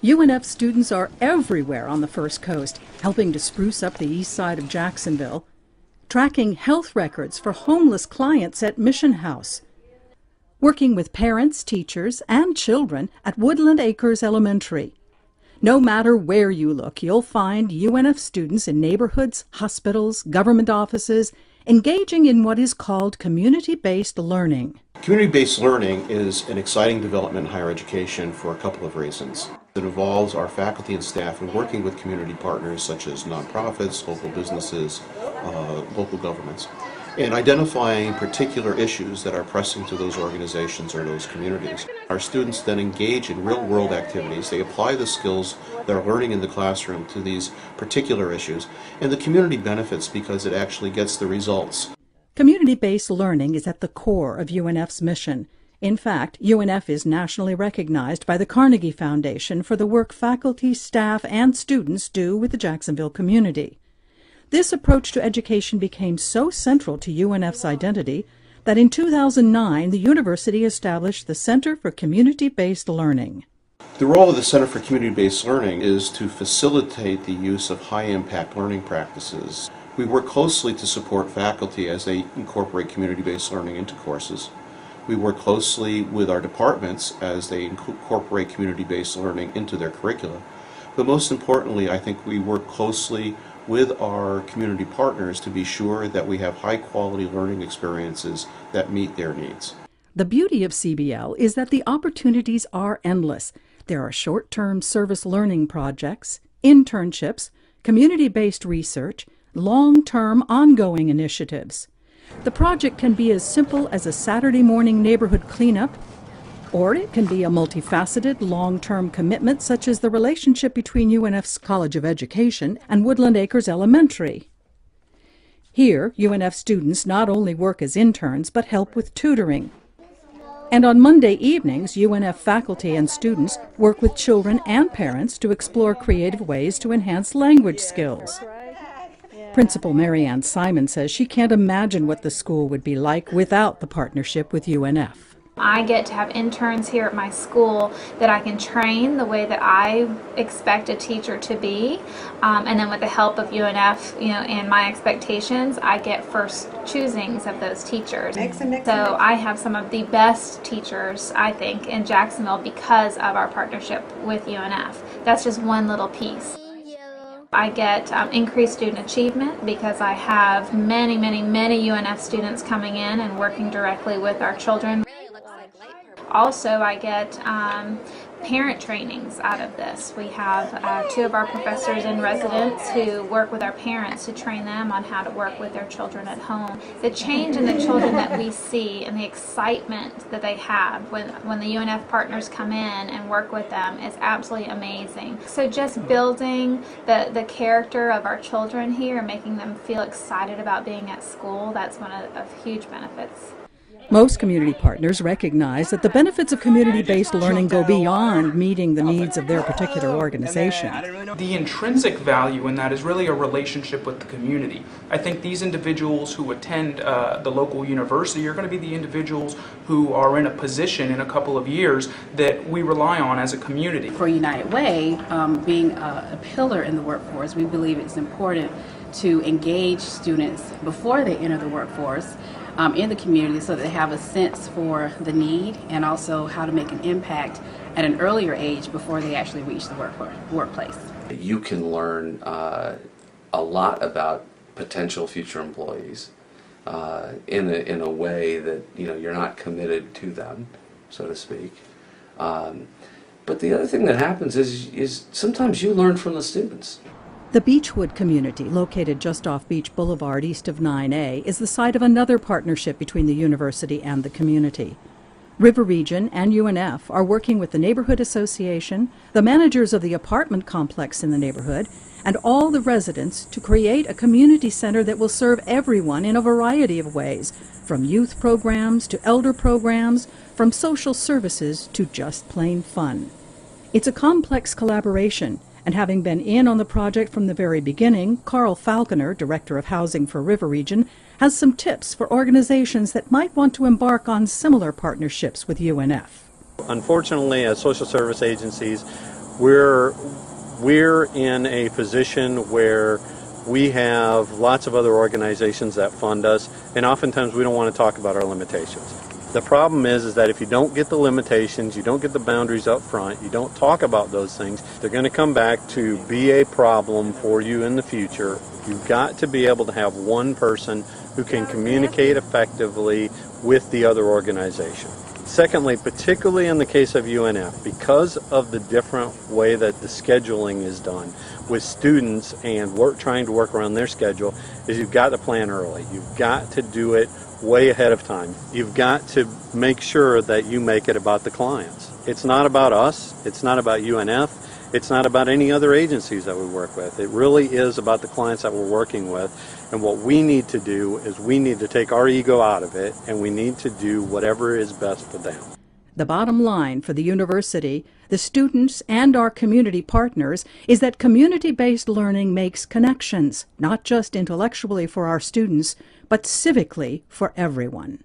UNF students are everywhere on the First Coast, helping to spruce up the east side of Jacksonville, tracking health records for homeless clients at Mission House, working with parents, teachers, and children at Woodland Acres Elementary. No matter where you look, you'll find UNF students in neighborhoods, hospitals, government offices, engaging in what is called community-based learning. Community-based learning is an exciting development in higher education for a couple of reasons. It involves our faculty and staff in working with community partners such as nonprofits, local businesses, local governments, and identifying particular issues that are pressing to those organizations or those communities. Our students then engage in real-world activities. They apply the skills they're learning in the classroom to these particular issues, and the community benefits because it actually gets the results. Community-based learning is at the core of UNF's mission. In fact, UNF is nationally recognized by the Carnegie Foundation for the work faculty, staff, and students do with the Jacksonville community. This approach to education became so central to UNF's identity that in 2009 the university established the Center for Community-Based Learning. The role of the Center for Community-Based Learning is to facilitate the use of high-impact learning practices. We work closely to support faculty as they incorporate community-based learning into courses. We work closely with our departments as they incorporate community-based learning into their curricula. But most importantly, I think we work closely with our community partners to be sure that we have high-quality learning experiences that meet their needs. The beauty of CBL is that the opportunities are endless. There are short-term service learning projects, internships, community-based research, long-term ongoing initiatives. The project can be as simple as a Saturday morning neighborhood cleanup, or it can be a multifaceted, long-term commitment such as the relationship between UNF's College of Education and Woodland Acres Elementary. Here, UNF students not only work as interns but help with tutoring. And on Monday evenings, UNF faculty and students work with children and parents to explore creative ways to enhance language skills. Principal Marianne Simon says she can't imagine what the school would be like without the partnership with UNF. I get to have interns here at my school that I can train the way that I expect a teacher to be, and then with the help of UNF, and my expectations, I get first choosings of those teachers. So I have some of the best teachers, I think, in Jacksonville because of our partnership with UNF. That's just one little piece. I get increased student achievement because I have many UNF students coming in and working directly with our children. Also, I get parent trainings out of this. We have two of our professors in residence who work with our parents to train them on how to work with their children at home. The change in the children that we see and the excitement that they have when the UNF partners come in and work with them is absolutely amazing. So just building the character of our children here and making them feel excited about being at school, that's one of huge benefits. Most community partners recognize that the benefits of community-based learning go beyond meeting the needs of their particular organization. The intrinsic value in that is really a relationship with the community. I think these individuals who attend the local university are going to be the individuals who are in a position in a couple of years that we rely on as a community. For United Way, being a pillar in the workforce, we believe it's important to engage students before they enter the workforce in the community so that they have a sense for the need and also how to make an impact at an earlier age before they actually reach the workplace. You can learn a lot about potential future employees in a way that you're not committed to them, so to speak. But the other thing that happens is sometimes you learn from the students. The Beechwood community, located just off Beach Boulevard east of 9A, is the site of another partnership between the university and the community. River Region and UNF are working with the Neighborhood Association, the managers of the apartment complex in the neighborhood, and all the residents to create a community center that will serve everyone in a variety of ways, from youth programs to elder programs, from social services to just plain fun. It's a complex collaboration, and having been in on the project from the very beginning, Carl Falconer, Director of Housing for River Region, has some tips for organizations that might want to embark on similar partnerships with UNF. Unfortunately, as social service agencies, We're in a position where we have lots of other organizations that fund us, and oftentimes we don't want to talk about our limitations. The problem is that if you don't get the limitations, you don't get the boundaries up front, you don't talk about those things, they're going to come back to be a problem for you in the future. You've got to be able to have one person who can communicate effectively with the other organization. Secondly, particularly in the case of UNF, because of the different way that the scheduling is done with students and trying to work around their schedule, is you've got to plan early. You've got to do it way ahead of time. You've got to make sure that you make it about the clients. It's not about us. It's not about UNF. It's not about any other agencies that we work with. It really is about the clients that we're working with. And what we need to do is we need to take our ego out of it, and we need to do whatever is best for them. The bottom line for the university, the students, and our community partners is that community-based learning makes connections, not just intellectually for our students, but civically for everyone.